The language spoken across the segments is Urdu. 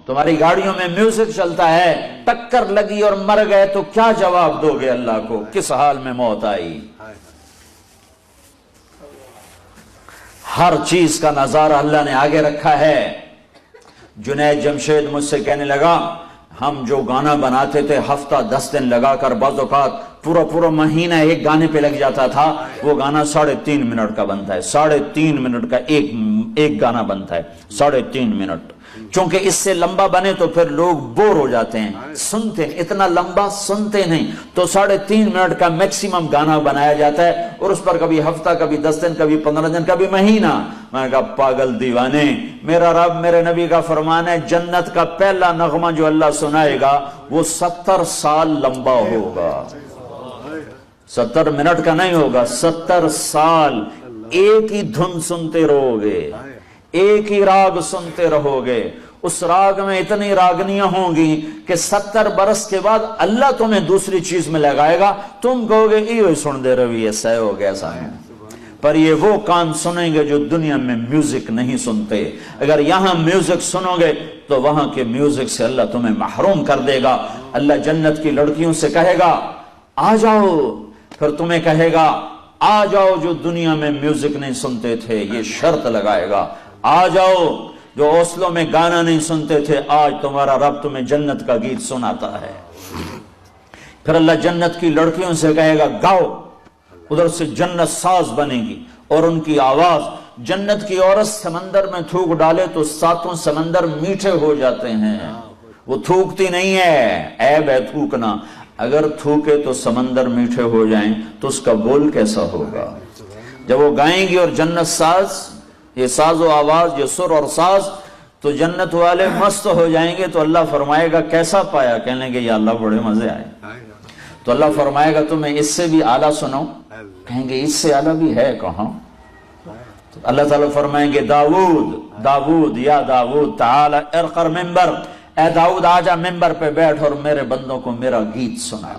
تمہاری گاڑیوں میں میوزک چلتا ہے، ٹکر لگی اور مر گئے تو کیا جواب دو گے اللہ کو؟ کس حال میں موت آئی؟ ہر چیز کا نظارہ اللہ نے آگے رکھا ہے۔ جنید جمشید مجھ سے کہنے لگا ہم جو گانا بناتے تھے ہفتہ 10 دن لگا کر، بعض اوقات پورا مہینہ ایک گانے پہ لگ جاتا تھا، وہ گانا 3.5 منٹ کا بنتا ہے، 3.5 منٹ کا ایک گانا بنتا ہے، 3.5 منٹ۔ چونکہ اس سے لمبا بنے تو پھر لوگ بور ہو جاتے ہیں، سنتے ہیں، اتنا لمبا سنتے نہیں، تو 3.5 منٹ کا میکسیمم گانا بنایا جاتا ہے، اور اس پر کبھی ہفتہ، کبھی 10 دن، کبھی 15 دن، کبھی مہینہ۔ میں نے کہا پاگل دیوانے، میرا رب، میرے نبی کا فرمان ہے جنت کا پہلا نغمہ جو اللہ سنائے گا وہ 70 سال لمبا ہوگا، 70 منٹ کا نہیں ہوگا، 70 سال ایک ہی دھن سنتے رہو گے، ایک ہی راگ سنتے رہو گے۔ اس راگ میں اتنی راگنیاں ہوں گی کہ 70 برس کے بعد اللہ تمہیں دوسری چیز میں لگائے گا، تم کہو گے یہ سن دے رہی ہے، سہ ہو گیا سا ہے۔ پر یہ وہ کان سنیں گے جو دنیا میں میوزک نہیں سنتے۔ اگر یہاں میوزک سنو گے تو وہاں کے میوزک سے اللہ تمہیں محروم کر دے گا۔ اللہ جنت کی لڑکیوں سے کہے گا آ جاؤ، پھر تمہیں کہے گا آ جاؤ جو دنیا میں میوزک نہیں سنتے تھے، یہ شرط لگائے گا، آ جاؤ جو اوسلوں میں گانا نہیں سنتے تھے، آج تمہارا رب تمہیں جنت کا گیت سناتا ہے۔ پھر اللہ جنت کی لڑکیوں سے کہے گا گاؤ، ادھر سے جنت ساز بنے گی، اور ان کی آواز، جنت کی عورت سمندر میں تھوک ڈالے تو 7 سمندر میٹھے ہو جاتے ہیں، وہ تھوکتی نہیں ہے، عیب ہے تھوکنا، اگر تھوکے تو سمندر میٹھے ہو جائیں تو اس کا بول کیسا ہوگا؟ جب وہ گائیں گی اور جنت ساز، یہ ساز و آواز، یہ سر اور ساز، تو جنت والے مست ہو جائیں گے، تو اللہ فرمائے گا کیسا پایا؟ کہنے گے یا اللہ بڑے مزے آئے۔ تو اللہ فرمائے گا تمہیں اس سے بھی اعلیٰ سناؤں؟ کہیں گے اس سے اعلیٰ بھی ہے کہاں؟ تو اللہ تعالیٰ فرمائیں گے داؤد یا داؤد تعالی ارقر ممبر، اے داؤد آجا ممبر پہ بیٹھ اور میرے بندوں کو میرا گیت سنا۔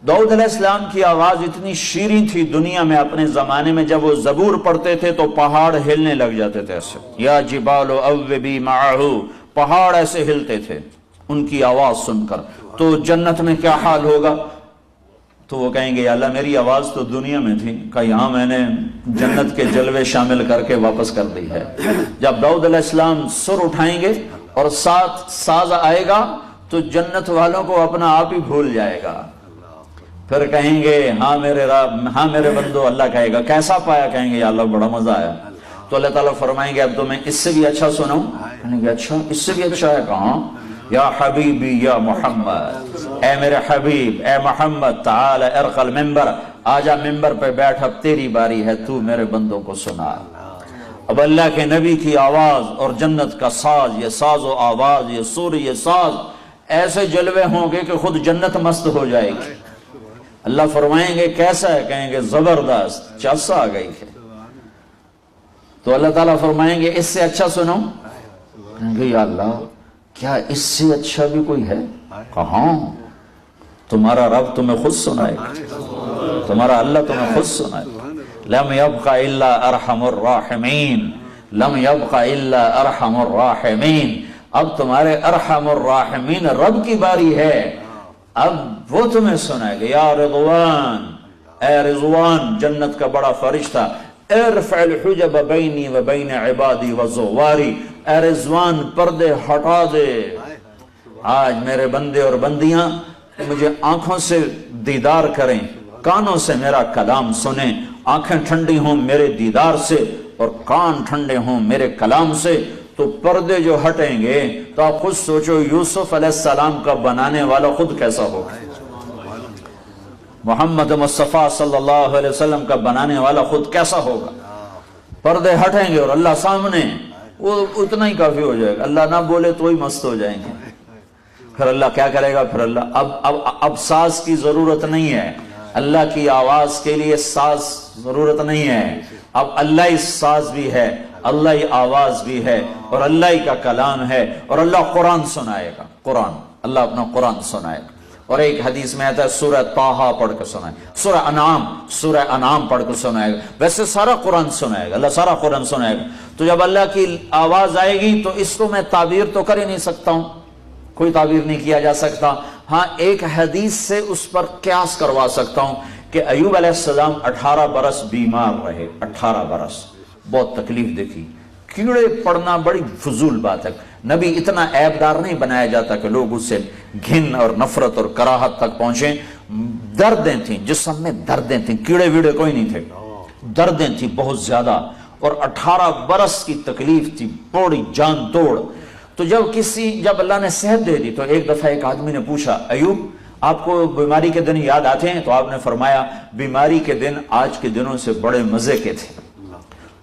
داؤد علیہ السلام کی آواز اتنی شیریں تھی دنیا میں اپنے زمانے میں، جب وہ زبور پڑھتے تھے تو پہاڑ ہلنے لگ جاتے تھے ایسے، یا جبال اوبی معہو، پہاڑ ایسے ہلتے تھے ان کی آواز سن کر۔ تو جنت میں کیا حال ہوگا؟ تو وہ کہیں گے یا اللہ میری آواز تو دنیا میں تھی، کہ یہاں میں نے جنت کے جلوے شامل کر کے واپس کر دی ہے۔ جب داؤد علیہ السلام سر اٹھائیں گے اور ساتھ ساز آئے گا تو جنت والوں کو اپنا آپ ہی بھول جائے گا، پھر کہیں گے ہاں میرے رب، ہاں میرے بندو، اللہ کہے گا کیسا پایا؟ کہیں گے یا اللہ بڑا مزہ آیا۔ تو اللہ تعالیٰ فرمائیں گے اب تو میں اس سے بھی اچھا سناؤں؟ کہیں گے اچھا، اس سے بھی اچھا ہے کہاں؟ یا حبیبی یا محمد، اے میرے حبیب، اے محمد، تعال ارقل ممبر، آجا ممبر پہ بیٹھ، اب تیری باری ہے، تو میرے بندوں کو سنا۔ اب اللہ کے نبی کی آواز اور جنت کا ساز، یہ ساز و آواز، یہ سور، یہ ساز، ایسے جلوے ہوں گے کہ خود جنت مست ہو جائے گی۔ اللہ فرمائیں گے کیسا ہے؟ کہیں گے زبردست، چس آ گئی ہے۔ تو اللہ تعالیٰ فرمائیں گے اس سے اچھا سنو؟ کہیں گے یا اللہ کیا اس سے اچھا بھی کوئی ہے؟ کہاں؟ تمہارا رب تمہیں خود سنائے گا، تمہارا اللہ تمہیں خود سنائے گا۔ لم يبق الا ارحم الراحمین، لم يبق الا ارحم الراحمین، اب تمہارے ارحم الراحمین رب کی باری ہے، اب وہ تمہیں سنائے گا۔ یا رضوان، اے رضوان، جنت کا بڑا فرشتہ، ارفع الحجب بینی و بین عبادی و زواری، اے رضوان پردے ہٹا دے، آج میرے بندے اور بندیاں مجھے آنکھوں سے دیدار کریں، کانوں سے میرا کلام سنیں، آنکھیں ٹھنڈی ہوں میرے دیدار سے اور کان ٹھنڈے ہوں میرے کلام سے، تو پردے جو ہٹیں گے تو آپ خود سوچو یوسف علیہ السلام کا بنانے والا خود کیسا ہوگا، محمد مصطفیٰ صلی اللہ علیہ وسلم کا بنانے والا خود کیسا ہوگا۔ پردے ہٹیں گے اور اللہ سامنے، وہ اتنا ہی کافی ہو جائے گا، اللہ نہ بولے تو ہی مست ہو جائیں گے۔ پھر اللہ کیا کرے گا؟ پھر اللہ اب ساز کی ضرورت نہیں ہے، اللہ کی آواز کے لیے ساز ضرورت نہیں ہے، اب اللہ ہی ساز بھی ہے، اللہ ہی آواز بھی ہے، اور اللہ ہی کا کلام ہے، اور اللہ قرآن سنائے گا، قرآن، اللہ اپنا قرآن سنائے گا۔ اور ایک حدیث میں آتا ہے سورہ طٰہٰ پڑھ کر سنائے، سورہ انعام پڑھ کر سنائے گا، ویسے سارا قرآن سنائے گا، اللہ سارا قرآن سنائے گا۔ تو جب اللہ کی آواز آئے گی تو اس کو میں تعبیر تو کر ہی نہیں سکتا ہوں، کوئی تعبیر نہیں کیا جا سکتا، ہاں ایک حدیث سے اس پر قیاس کروا سکتا ہوں کہ ایوب علیہ السلام 18 برس بیمار رہے، 18 برس بہت تکلیف دیکھی، کیڑے پڑنا بڑی فضول بات ہے، نبی اتنا عیبدار نہیں بنایا جاتا کہ لوگ اس سے گھن اور نفرت اور کراہت تک پہنچیں، دردیں تھیں جسم میں، دردیں تھیں، کیڑے ویڑے کوئی نہیں تھے، دردیں تھیں بہت زیادہ، اور 18 برس کی تکلیف تھی بڑی جان توڑ۔ تو جب اللہ نے صحت دے دی تو ایک دفعہ ایک آدمی نے پوچھا ایوب آپ کو بیماری کے دن یاد آتے ہیں؟ تو آپ نے فرمایا بیماری کے دن آج کے دنوں سے بڑے مزے کے تھے۔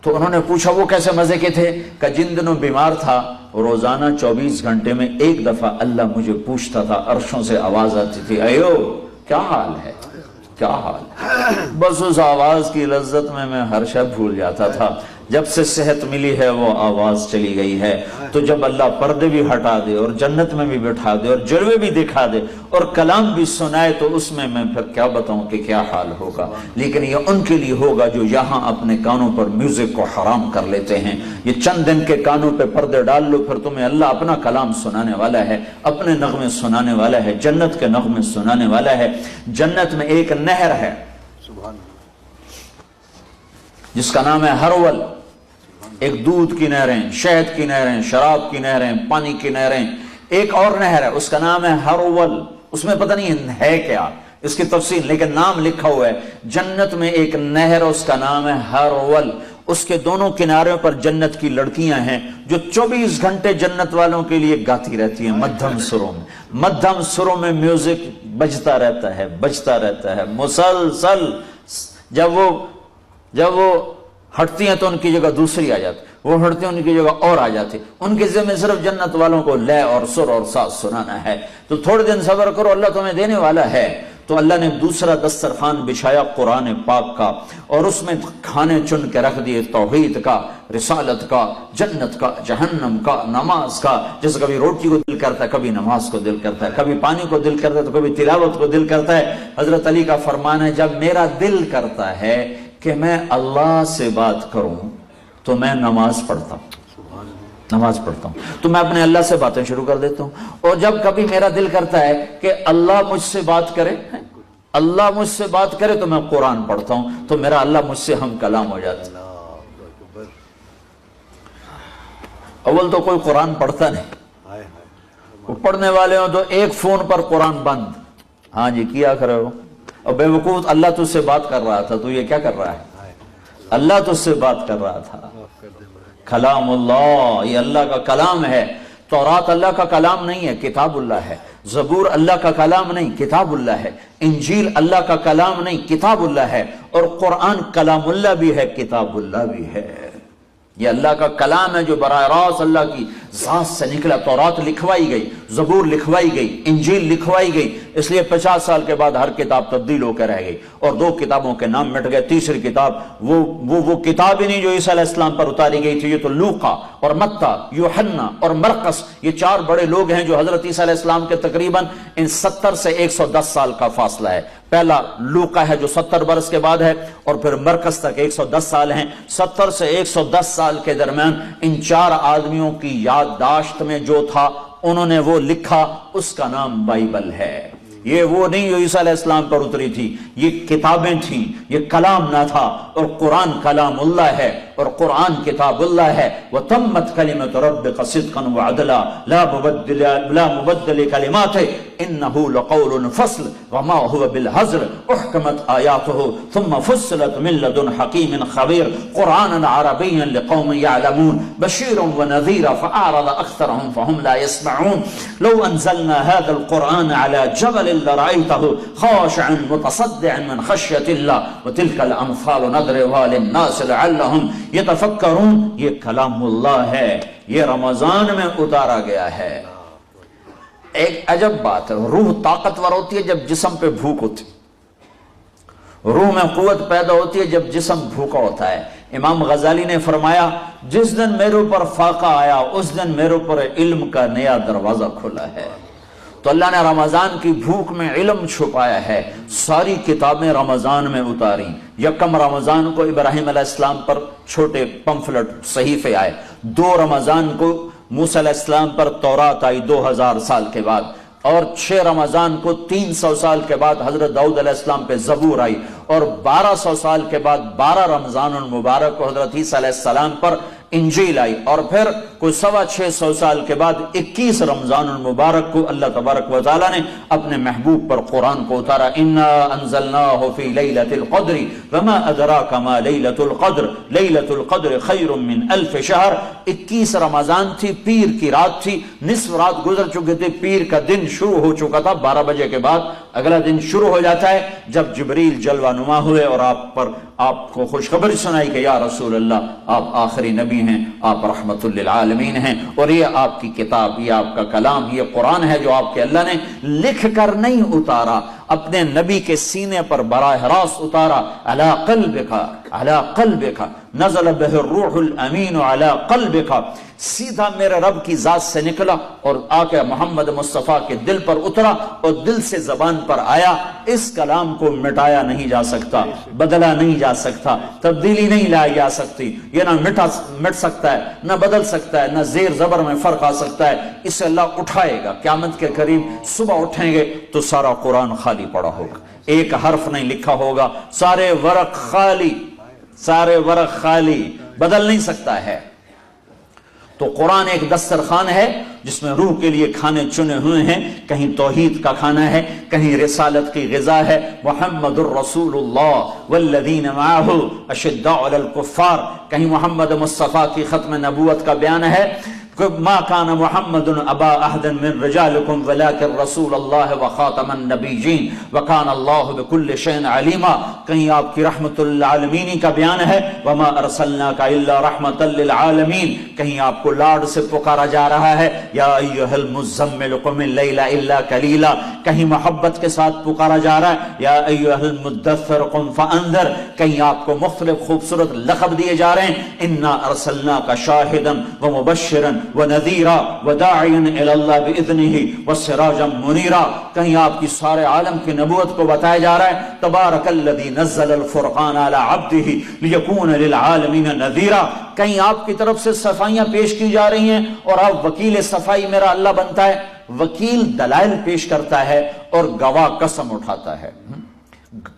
تو انہوں نے پوچھا وہ کیسے مزے کے تھے؟ کہ جن دنوں بیمار تھا روزانہ 24 گھنٹے میں ایک دفعہ اللہ مجھے پوچھتا تھا، عرشوں سے آواز آتی تھی ایوب کیا حال ہے، کیا حال ہے، بس اس آواز کی لذت میں ہر شے بھول جاتا تھا۔ جب سے صحت ملی ہے وہ آواز چلی گئی ہے۔ تو جب اللہ پردے بھی ہٹا دے اور جنت میں بھی بٹھا دے اور جلوے بھی دکھا دے اور کلام بھی سنائے تو اس میں پھر کیا بتاؤں کہ کیا حال ہوگا۔ لیکن یہ ان کے لیے ہوگا جو یہاں اپنے کانوں پر میوزک کو حرام کر لیتے ہیں۔ یہ چند دن کے کانوں پہ پردے ڈال لو، پھر تمہیں اللہ اپنا کلام سنانے والا ہے، اپنے نغمے سنانے والا ہے، جنت کے نغمے سنانے والا ہے۔ جنت میں ایک نہر ہے جس کا نام ہے ہرول، ایک دودھ کی نہریں، شہد کی نہریں، شراب کی نہریں، پانی کی نہریں۔ ایک اور نہر ہے اس کا نام ہے ہرول، اس میں پتہ نہیں ہے کیا اس کی تفصیل، لیکن نام لکھا ہوا ہے۔ جنت میں ایک نہر اس کا نام ہے ہرول، اس کے دونوں کناروں پر جنت کی لڑکیاں ہیں جو 24 گھنٹے جنت والوں کے لیے گاتی رہتی ہیں مدھم سروں میں، مدھم سروں میں میوزک بجتا رہتا ہے، بجتا رہتا ہے مسلسل۔ جب وہ ہٹتی ہیں تو ان کی جگہ دوسری آ جاتی، وہ ہٹتی ہیں ان کی جگہ اور آ جاتی، ان کے ذمہ صرف جنت والوں کو لے اور سر اور ساز سنانا ہے۔ تو تھوڑے دن صبر کرو، اللہ تمہیں دینے والا ہے۔ تو اللہ نے دوسرا دسترخوان بچھایا قرآن پاک کا، اور اس میں کھانے چن کے رکھ دیے توحید کا، رسالت کا، جنت کا، جہنم کا، نماز کا۔ جیسے کبھی روٹی کو دل کرتا ہے، کبھی نماز کو دل کرتا ہے، کبھی پانی کو دل کرتا ہے تو کبھی تلاوت کو دل کرتا ہے۔ حضرت علی کا فرمان ہے جب میرا دل کرتا ہے کہ میں اللہ سے بات کروں تو میں نماز پڑھتا ہوں، تو میں اپنے اللہ سے باتیں شروع کر دیتا ہوں۔ اور جب کبھی میرا دل کرتا ہے کہ اللہ مجھ سے بات کرے، اللہ مجھ سے بات کرے تو میں قرآن پڑھتا ہوں، تو میرا اللہ مجھ سے ہم کلام ہو جاتا ہے۔ اول تو کوئی قرآن پڑھتا نہیں، وہ پڑھنے والے ہوں تو ایک فون پر قرآن بند، ہاں جی کیا کرے ہو، اور بے وقوف اللہ تجھ سے بات کر رہا تھا، تو یہ کیا کر رہا ہے؟ اللہ تجھ سے بات کر رہا تھا۔ کلام اللہ، یہ اللہ کا کلام ہے۔ تورات اللہ کا کلام نہیں ہے، کتاب اللہ ہے۔ زبور اللہ کا کلام نہیں، کتاب اللہ ہے۔ انجیل اللہ کا کلام نہیں، کتاب اللہ ہے۔ اور قرآن کلام اللہ بھی ہے، کتاب اللہ بھی ہے۔ یہ اللہ کا کلام ہے جو براہ راست اللہ کی ذات سے نکلا۔ تورات لکھوائی گئی، زبور لکھوائی گئی، انجیل لکھوائی گئی، اس لیے 50 سال کے بعد ہر کتاب تبدیل ہو کے رہ گئی، اور 2 کتابوں کے نام مٹ گئے۔ تیسری کتاب وہ کتاب ہی نہیں جو عیسیٰ علیہ السلام پر اتاری گئی تھی، یہ تو لوقا اور متی، یوحنا اور مرقس، یہ 4 بڑے لوگ ہیں جو حضرت عیسیٰ علیہ السلام کے تقریباً ان 70 سے 110 سال کا فاصلہ ہے۔ پہلا لوقا ہے جو 70 برس کے بعد ہے، اور پھر مرقس تک 110 سال ہیں۔ 70 سے 110 سال کے درمیان ان 4 آدمیوں کی یادداشت میں جو تھا انہوں نے وہ لکھا، اس کا نام بائبل ہے۔ یہ وہ نہیں جو عیسیٰ علیہ السلام پر اتری تھی، یہ کتابیں تھیں، یہ کلام نہ تھا۔ اور قرآن کلام اللہ ہے اور قرآن کتاب اللہ ہے۔ وَتَمَّتْ كَلِمَةُ رَبِّكَ صِدْقًا وَعَدْلًا لَا مُبَدِّلَ لِكَلِمَاتِهِ إِنَّهُ لَقَوْلٌ فَصْلٌ وَمَا هُوَ بِالْهَزْلِ أُحْكِمَتْ آيَاتُهُ ثُمَّ فُصِّلَتْ مِن لَّدُنْ حَكِيمٍ خَبِيرٍ قُرْآنًا عَرَبِيًّا لِقَوْمٍ يَعْلَمُونَ بَشِيرًا وَنَذِيرًا فَأَعْرَضَ أَكْثَرُهُمْ فَهُمْ لَا يَسْمَعُونَ لَوْ أَنزَلْنَا هَذَا الْقُرْآنَ عَلَى جَبَلٍ لَرَأَيْتَهُ خَاشِعًا مُتَصَدِّعًا مِنْ خَشْيَةِ اللَّهِ وَتِلْكَ الْأَمْثَالُ نَضْرِبُهَا لِلنَّاسِ لَعَلَّهُمْ يَتَفَكَّرُونَ۔ یہ کلام اللہ ہے، یہ رمضان میں اتارا گیا ہے۔ ایک عجب بات ہے، روح طاقتور ہوتی ہے جب جسم پہ بھوک ہوتی، روح میں قوت پیدا ہوتی ہے جب جسم بھوکا ہوتا ہے۔ امام غزالی نے فرمایا جس دن میرے اوپر فاقہ آیا اس دن میرے اوپر علم کا نیا دروازہ کھلا ہے۔ تو اللہ نے رمضان کی بھوک میں علم چھپایا ہے، ساری کتابیں رمضان میں اتاری۔ یکم رمضان کو ابراہیم علیہ السلام پر چھوٹے پمفلٹ صحیفے آئے، 2 رمضان کو موسیٰ علیہ السلام پر تورات آئی 2000 سال کے بعد، اور 6 رمضان کو 300 سال کے بعد حضرت داؤد علیہ السلام پہ زبور آئی، اور 1200 سال کے بعد 12 رمضان المبارک کو حضرت عیسیٰ علیہ السلام پر انجیل آئی، اور پھر کوئی 650 سال کے بعد 21 رمضان المبارک کو اللہ تبارک و تعالیٰ نے اپنے محبوب پر قرآن کو اتارا۔ انا انزلناہ فی لیلۃ القدر وما ادراک ما لیلۃ القدر لیلۃ القدر خیر من 1000 شہر۔ 21 رمضان تھی، پیر کی رات تھی، نصف رات گزر چکے تھے، پیر کا دن شروع ہو چکا تھا، 12 بجے کے بعد اگلا دن شروع ہو جاتا ہے، جب جبریل جلوہ نما ہوئے اور آپ کو خوشخبری سنائی کہ یا رسول اللہ آپ آخری نبی ہیں، آپ رحمت للعالمین ہیں، اور یہ آپ کی کتاب، یہ آپ کا کلام، یہ قرآن ہے جو آپ کے اللہ نے لکھ کر نہیں اتارا، اپنے نبی کے سینے پر براہ راست اتارا۔ علی قلبک نزل بہ الروح الامین علی قلبک، سیدھا میرے رب کی ذات سے نکلا اور آ کے محمد مصطفیٰ کے دل پر اترا اور دل سے زبان پر آیا۔ اس کلام کو مٹایا نہیں جا سکتا، بدلا نہیں جا سکتا، تبدیلی نہیں لائی جا سکتی، یہ نہ مٹ سکتا ہے، نہ بدل سکتا ہے، نہ زیر زبر میں فرق آ سکتا ہے۔ اسے اللہ اٹھائے گا قیامت کے قریب، صبح اٹھیں گے تو سارا قرآن خالی پڑا ہوگا، ایک حرف نہیں لکھا ہوگا، سارے ورق خالی، بدل نہیں سکتا ہے۔ تو قرآن ایک دسترخوان ہے جس میں روح کے لیے کھانے چنے ہوئے ہیں، کہیں توحید کا کھانا ہے، کہیں رسالت کی غذا ہے۔ محمد الرسول اللہ والذین معہ اشداء علی الکفار، کہیں محمد مصطفیٰ کی ختم نبوت کا بیان ہے، ما کان محمد ابا احد من رجالکم ولکن رسول اللہ وخاتم النبیین وکان اللہ بکل شیء علیما، کہیں آپ کی رحمت للعالمین کا بیان ہے، وما ارسلناک الا رحمت للعالمین، کہیں آپ کو لاڈ سے پکارا جا رہا ہے یا ایھا المزمل قم اللیل الا قلیلا، کہیں محبت کے ساتھ پکارا جا رہا ہے یا ایھا المدثر قم فانذر، کہیں آپ کو مختلف خوبصورت لقب دیے جا رہے ہیں، انا ارسلناک شاہدا ومبشرا ونذیرا وداعیا الی اللہ باذنہ وسراجا منیرا، کہیں آپ کی سارے عالم کی نبوت کو بتایا جا رہا ہے، تبارک الذی نزل الفرقان علی عبدہ لیکون للعالمین نذیرا، کہیں آپ کی طرف سے صفائیاں پیش کی جا رہی ہیں اور آپ وکیل صفائی میرا اللہ بنتا ہے۔ وکیل دلائل پیش کرتا ہے اور گواہ قسم اٹھاتا ہے۔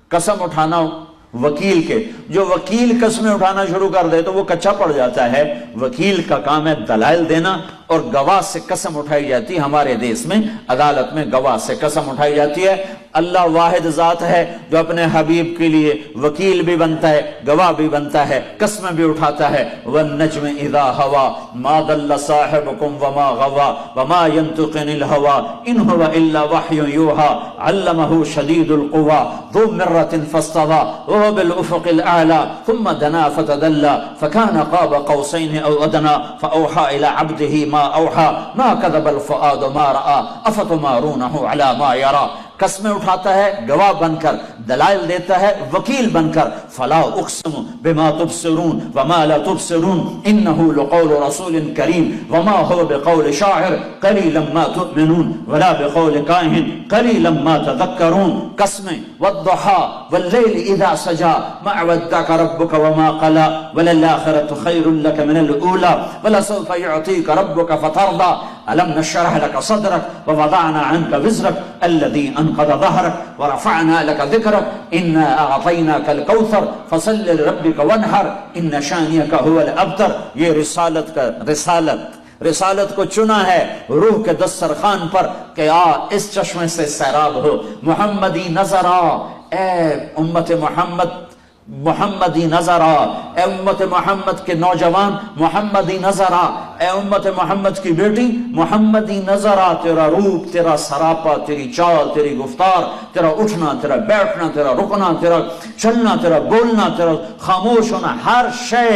قسم اٹھانا وکیل کے، جو وکیل قسمیں اٹھانا شروع کر دے تو وہ کچا پڑ جاتا ہے۔ وکیل کا کام ہے دلائل دینا، اور گواہ سے قسم اٹھائی جاتی ہے۔ ہمارے دیس میں عدالت میں گواہ سے قسم اٹھائی جاتی ہے۔ اللہ واحد ذات ہے جو اپنے حبیب کے لیے وکیل بھی بنتا ہے، گواہ بھی بنتا ہے، قسمیں بھی اٹھاتا ہے۔ والنجم اذا ہوا ما ضل صاحبکم وما غوا وما ينطق عن الهوى ان هو الا وحی یوحى علمه شدید القوى ذو مرة فاستوى وهو بالافق الاعلى ثم دنا فتدلى فكان قاب قوسين او ادنى فاوحى الى عبده ما اوحى ما كذب الفؤاد ما راى افتمارونه على ما يرى، قسمیں اٹھاتا ہے گواہ بن کر، دلائل دیتا ہے وکیل بن کر۔ فلا اقسم بما تبصرون وما لا تبصرون انه لقول رسول کریم وما هو بقول شاعر قلیلا ما تؤمنون ولا بقول کاہن قلیلا ما تذکرون۔ قسمیں والضحى واللیل اذا سجى ما ودعك ربك وما قلى وللآخرة خیر لك من الاولى ولسوف يعطيك ربك فترضى ألم نشرح لك صدرك ووضعنا عنك وزرك الذي أنقض ظهرك ورفعنا لك ذكرك إنا أعطيناك الكوثر فصل لربك وانحر إن شانئك هو الأبتر۔ یہ رسالت کو چنا ہے روح کے دسترخوان پر کہ آ اس چشمے سے سیراب ہو، محمدی نظر آ، اے امت محمدی نظر آ، اے امت محمد کے نوجوان محمدی نظر آ، اے امت محمد کی بیٹی محمدی نظر آ، تیرا روپ، تیرا سراپا، تیری چال، تیری گفتار، تیرا اٹھنا، تیرا بیٹھنا، تیرا رکنا، تیرا چلنا، تیرا بولنا، تیرا خاموش ہونا، ہر شے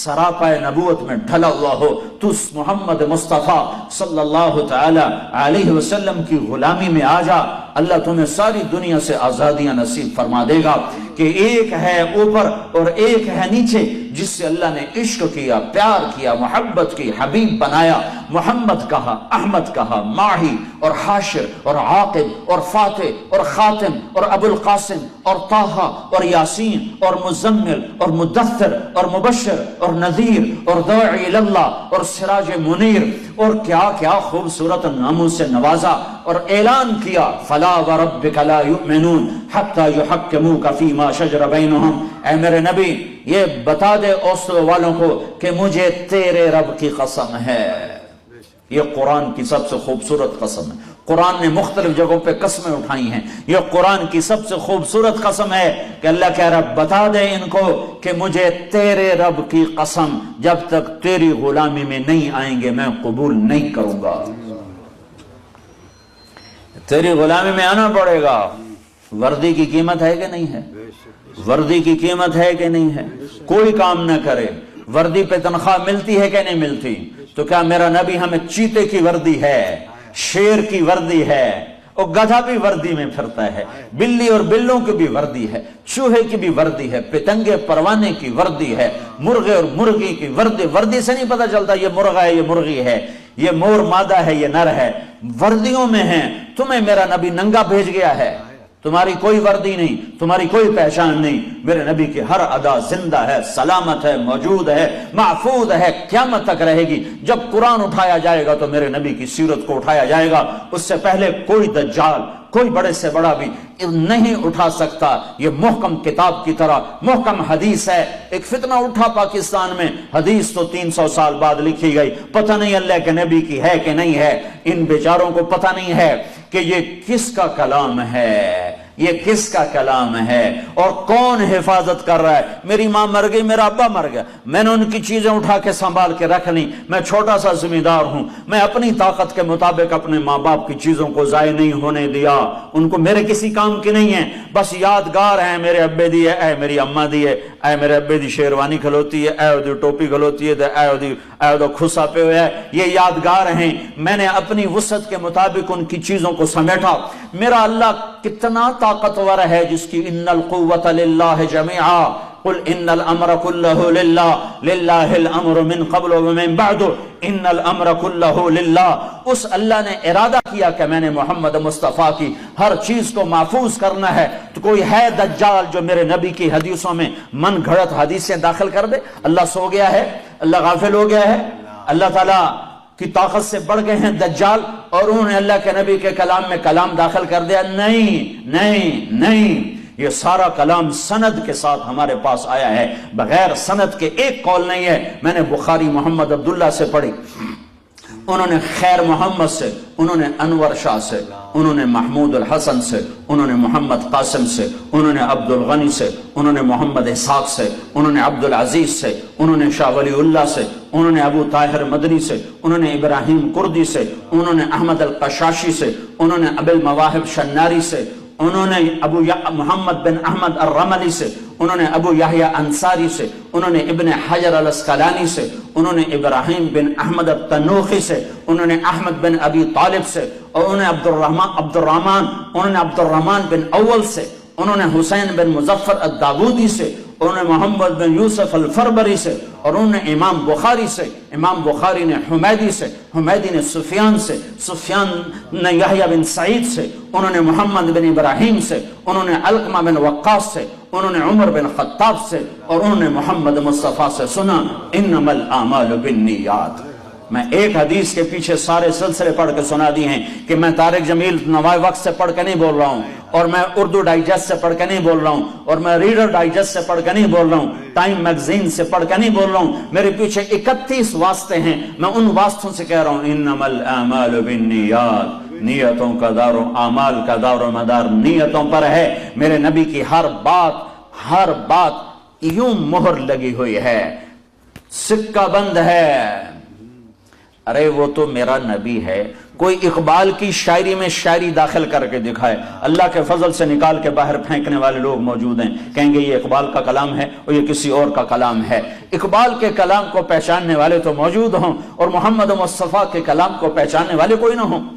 سراپا نبوت میں ڈھلا ہوا ہو۔ تو محمد مصطفیٰ صلی اللہ تعالی علیہ وسلم کی غلامی میں آ جا، اللہ تمہیں ساری دنیا سے آزادیاں نصیب فرما دے گا کہ ایک ہے اوپر اور ایک ہے نیچے، جس سے اللہ نے عشق کیا، پیار کیا، محبت کی، حبیب بنایا، محمد کہا، احمد کہا، ماہی اور حاشر اور عاقب اور فاتح اور خاتم اور ابو القاسم اور طٰہٰ اور یاسین اور مزمل اور مدثر اور مبشر اور نذیر اور داعی اللہ اور سراج منیر، اور کیا کیا خوبصورت ناموں سے نوازا اور اعلان کیا، فلا وربک لا یؤمنون حتی یحکموک فیما شجر بینہم۔ اے میرے نبی یہ بتا دے اوسلو والوں کو کہ مجھے تیرے رب کی قسم ہے۔ یہ قرآن کی سب سے خوبصورت قسم ہے۔ قرآن نے مختلف جگہوں پہ قسمیں اٹھائی ہیں، یہ قرآن کی سب سے خوبصورت قسم ہے کہ اللہ کہہ رہا بتا دے ان کو کہ مجھے تیرے رب کی قسم، جب تک تیری غلامی میں نہیں آئیں گے میں قبول نہیں کروں گا۔ تیری غلامی میں آنا پڑے گا۔ وردی کی قیمت ہے کہ نہیں ہے؟ وردی کی قیمت ہے کہ نہیں ہے؟ کوئی کام نہ کرے، وردی پہ تنخواہ ملتی ہے کہ نہیں ملتی؟ تو کیا میرا نبی ہمیں چیتے کی وردی ہے، شیر کی وردی ہے، اور گدھا بھی وردی میں پھرتا ہے، بلی اور بلوں کی بھی وردی ہے، چوہے کی بھی وردی ہے، پتنگے پروانے کی وردی ہے، مرغے اور مرغی کی وردی۔ وردی سے نہیں پتہ چلتا یہ مرغا ہے یہ مرغی ہے، یہ مور مادہ ہے یہ نر ہے، وردیوں میں ہیں۔ تمہیں میرا نبی ننگا بھیج گیا ہے، تمہاری کوئی وردی نہیں، تمہاری کوئی پہچان نہیں۔ میرے نبی کی ہر ادا زندہ ہے، سلامت ہے، موجود ہے، محفوظ ہے، قیامت تک رہے گی۔ جب قرآن اٹھایا جائے گا تو میرے نبی کی سیرت کو اٹھایا جائے گا، اس سے پہلے کوئی دجال، کوئی بڑے سے بڑا بھی نہیں اٹھا سکتا۔ یہ محکم کتاب کی طرح محکم حدیث ہے۔ ایک فتنہ اٹھا پاکستان میں، حدیث تو 300 سال بعد لکھی گئی، پتہ نہیں اللہ کے نبی کی ہے کہ نہیں ہے۔ ان بیچاروں کو پتہ نہیں ہے کہ یہ کس کا کلام ہے، یہ کس کا کلام ہے اور کون حفاظت کر رہا ہے۔ میری ماں مر گئی، میرا ابا مر گیا، میں نے ان کی چیزیں اٹھا کے سنبھال کے رکھ لی۔ میں چھوٹا سا ذمہ دار ہوں، میں اپنی طاقت کے مطابق اپنے ماں باپ کی چیزوں کو ضائع نہیں ہونے دیا۔ ان کو میرے کسی کام کی نہیں ہے، بس یادگار ہیں۔ میرے ابے دی ہے، اے میری اماں دی ہے، اے میرے ابے دی شیروانی کھلوتی ہے، اے دی ٹوپی کھلوتی ہے، اے دی خسا پہ ہویا ہے، یہ یادگار ہیں۔ میں نے اپنی وسعت کے مطابق ان کی چیزوں کو سمیٹا۔ میرا اللہ کتنا طاقتور ہے جس کی ان القوت للہ جميعا قل ان الامر كله للہ للہ الامر من قبل ومن بعد ان الامر كله للہ۔ اس اللہ نے ارادہ کیا کہ میں نے محمد مصطفیٰ کی ہر چیز کو محفوظ کرنا ہے۔ تو کوئی ہے دجال جو میرے نبی کی حدیثوں میں من گھڑت حدیثیں داخل کر دے؟ اللہ سو گیا ہے؟ اللہ غافل ہو گیا ہے؟ اللہ تعالیٰ کی طاقت سے بڑھ گئے ہیں دجال اور انہوں نے اللہ کے نبی کے کلام میں کلام داخل کر دیا؟ نہیں نہیں نہیں، یہ سارا کلام سند کے ساتھ ہمارے پاس آیا ہے، بغیر سند کے ایک قول نہیں ہے۔ میں نے بخاری محمد عبداللہ سے پڑھی، انہوں نے خیر محمد سے، انہوں نے انور شاہ سے، انہوں نے محمود الحسن سے، انہوں نے محمد قاسم سے، انہوں نے عبد الغنی سے، انہوں نے محمد اسحاق سے، انہوں نے عبد العزیز سے، انہوں نے شاہ ولی اللہ سے، انہوں نے ابو طاہر مدنی سے، انہوں نے ابراہیم کردی سے، انہوں نے احمد القشاشی سے، انہوں نے ابو المواہب شناری سے، انہوں نے ابو محمد بن احمد الرملی سے، انہوں نے ابو یحییٰ انصاری سے، انہوں نے ابن حجر الاسقلانی سے، انہوں نے ابراہیم بن احمد التنوخی سے، انہوں نے احمد بن ابی طالب سے، اور انہوں نے عبد الرحمن بن اول سے، انہوں نے حسین بن مظفر الداودی سے، انہوں نے محمد بن یوسف الفربری سے، اور انہوں نے امام بخاری سے، امام بخاری نے حمیدی سے، حمیدی نے سفیان سے، سفیان نے یحییٰ بن سعید سے، انہوں نے محمد بن ابراہیم سے، انہوں نے علقمہ بن وقاص سے، انہوں نے عمر بن خطاب سے، اور انہوں نے محمد مصطفیٰ سے سنا انما الاعمال بالنیات۔ میں ایک حدیث کے پیچھے سارے سلسلے پڑھ کے سنا دی ہیں کہ میں طارق جمیل نوائے وقت سے پڑھ کے نہیں بول رہا ہوں، اور میں اردو ڈائجسٹ سے پڑھ کے نہیں بول رہا ہوں، اور میں ریڈر ڈائجسٹ سے پڑھ کے نہیں بول رہا ہوں، ٹائم میگزین سے پڑھ کے نہیں بول رہا ہوں۔ میرے پیچھے 31 واسطے ہیں، میں ان واسطوں سے کہہ رہا ہوں انما الاعمال بالنیات۔ نیتوں کا دار و اعمال کا دار و مدار نیتوں پر ہے۔ میرے نبی کی ہر بات یوں مہر لگی ہوئی ہے، سکہ بند ہے۔ ارے وہ تو میرا نبی ہے، کوئی اقبال کی شاعری میں شاعری داخل کر کے دکھائے، اللہ کے فضل سے نکال کے باہر پھینکنے والے لوگ موجود ہیں، کہیں گے یہ اقبال کا کلام ہے اور یہ کسی اور کا کلام ہے۔ اقبال کے کلام کو پہچاننے والے تو موجود ہوں اور محمد مصطفیٰ کے کلام کو پہچاننے والے کوئی نہ ہوں،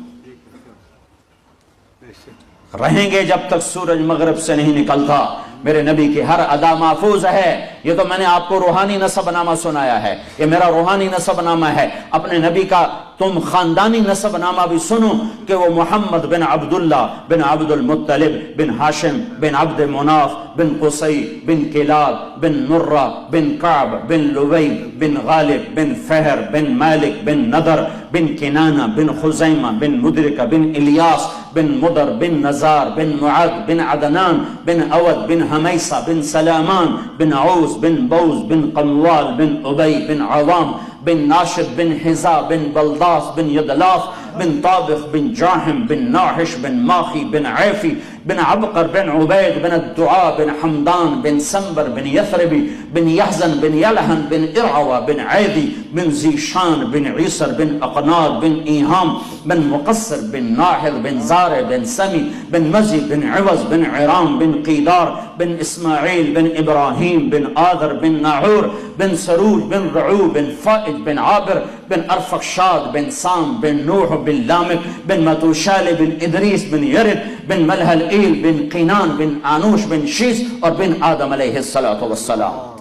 رہیں گے جب تک سورج مغرب سے نہیں نکلتا۔ میرے نبی کی ہر ادا محفوظ ہے۔ یہ تو میں نے آپ کو روحانی نسب نامہ سنایا ہے، یہ میرا روحانی نسب نامہ ہے۔ اپنے نبی کا تم خاندانی نسب نامہ بھی سنو کہ وہ محمد بن عبداللہ بن عبد المطلب بن ہاشم بن عبد مناف بن قصی بن کلاب بن مرہ بن کعب بن لوی بن غالب بن فہر بن مالک بن نضر بن کنانہ بن خزیمہ بن مدرکہ بن الیاس بن مدر بن نزار بن معد بن عدنان بن اود بن حمیسہ بن سلامان بن عوس بن بوز بن قموال بن عبی بن عوام بن ناشد بن حزا بن بلداس بن یدلاف بن طابخ بن جاہم بن ناحش بن ماخی بن عیفی بن عبقر بن عبید بن الدعاء بن حمدان بن سنبر بن یثربی بن یحزن بن یلحن بن ارعوہ بن عیدی بن زیشان بن عیسر بن اقناد بن ایہام بن مقصر بن ناحل بن زارع بن سمی بن مزی بن عوض بن عرام بن قیدار بن اسماعیل بن ابراہیم بن آدر بن ناحور بن سروج بن رعو بن فائد بن عابر بن ارفخشاد بن سام بن نوح بن لامک بن متوشال بن ادریس بن یرد بن ملحل ایل بن قینان بن آنوش بن شیس اور بن آدم علیہ السلام۔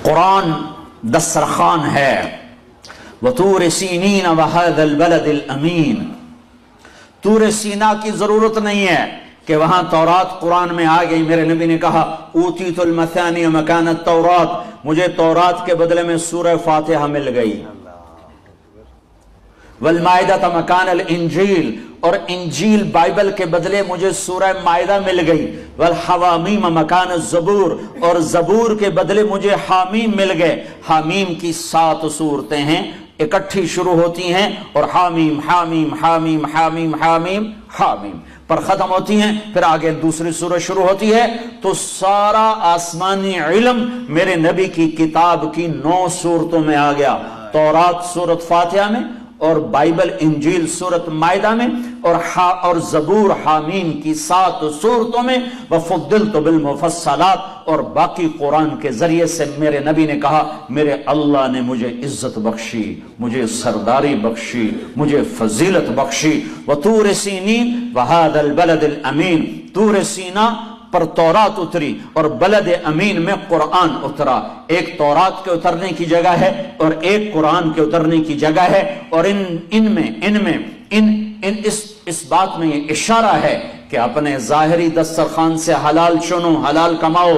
قرآن دسترخوان ہے۔ وطور سینین وہذا البلد الامین۔ طور سینا کی ضرورت نہیں ہے کہ وہاں تورات قرآن میں آ گئی۔ میرے نبی نے کہا اوتیت المثانی مکان التورات، مجھے تورات کے بدلے میں سورہ فاتحہ مل گئی۔ والمائدہ مکان الانجیل، اور انجیل بائبل کے بدلے مجھے سورہ مائدہ مل گئی۔ والحوامیم مکان الزبور، اور زبور کے بدلے مجھے حامیم مل گئے۔ حامیم کی 7 صورتیں ہیں، اکٹھی شروع ہوتی ہیں اور حامیم حامیم حامیم حامیم حامیم حامیم پر ختم ہوتی ہیں، پھر آگے دوسری سورہ شروع ہوتی ہے۔ تو سارا آسمانی علم میرے نبی کی کتاب کی 9 صورتوں میں آ گیا۔ تورات سورۃ فاتحہ میں، اور بائبل انجیل سورۃ مائدہ میں، اور زبور حامیم کی 7 صورتوں میں۔ وفضلت بالمفصلات، اور باقی قرآن کے ذریعے سے میرے نبی نے کہا میرے اللہ نے مجھے عزت بخشی، مجھے سرداری بخشی، مجھے فضیلت بخشی۔ وطور سینین وہذا البلد الامین، طور سینا پر تورات اتری اور بلد امین میں قرآن اترا۔ ایک تورات کے اترنے کی جگہ ہے اور ایک قرآن کے اترنے کی جگہ ہے، اور اس بات میں یہ اشارہ ہے کہ اپنے ظاہری دسترخوان سے حلال چنو، حلال کماؤ۔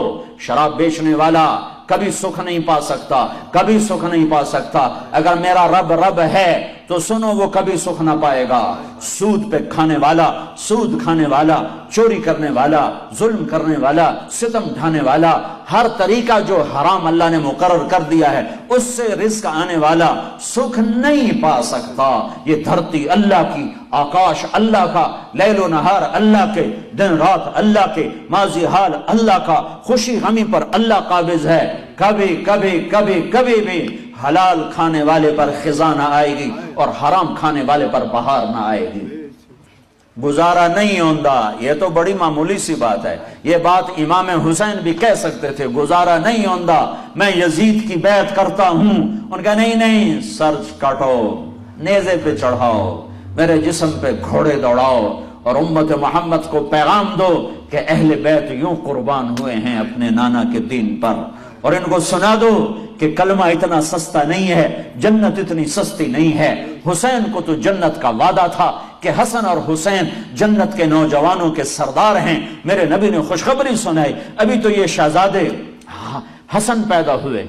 شراب بیچنے والا کبھی سکھ نہیں پا سکتا، کبھی سکھ نہیں پا سکتا۔ اگر میرا رب ہے تو سنو وہ کبھی سکھ نہ پائے گا۔ سود پہ کھانے والا، سود کھانے والا، چوری کرنے والا، ظلم کرنے والا، ستم ڈھانے والا، ہر طریقہ جو حرام اللہ نے مقرر کر دیا ہے اس سے رزق آنے والا سکھ نہیں پا سکتا۔ یہ دھرتی اللہ کی، آکاش اللہ کا، لیل و نہار اللہ کے، دن رات اللہ کے، ماضی حال اللہ کا، خوشی غمی پر اللہ قابض ہے۔ کبھی کبھی کبھی کبھی بھی حلال کھانے والے پر خزاں نہ آئے گی اور حرام کھانے والے پر بہار نہ آئے گی۔ گزارا نہیں ہوندا، یہ تو بڑی معمولی سی بات ہے۔ یہ بات امام حسین بھی کہہ سکتے تھے، گزارا نہیں ہوندا، میں یزید کی بیعت کرتا ہوں۔ ان کا نہیں، سر کاٹو، نیزے پہ چڑھاؤ، میرے جسم پہ گھوڑے دوڑاؤ، اور امت محمد کو پیغام دو کہ اہل بیت یوں قربان ہوئے ہیں اپنے نانا کے دین پر، اور ان کو سنا دو کہ کلمہ اتنا سستا نہیں ہے، جنت اتنی سستی نہیں ہے۔ حسین کو تو جنت کا وعدہ تھا کہ حسن اور حسین جنت کے نوجوانوں کے سردار ہیں۔ میرے نبی نے خوشخبری سنائی، ابھی تو یہ شہزادے حسن پیدا ہوئے۔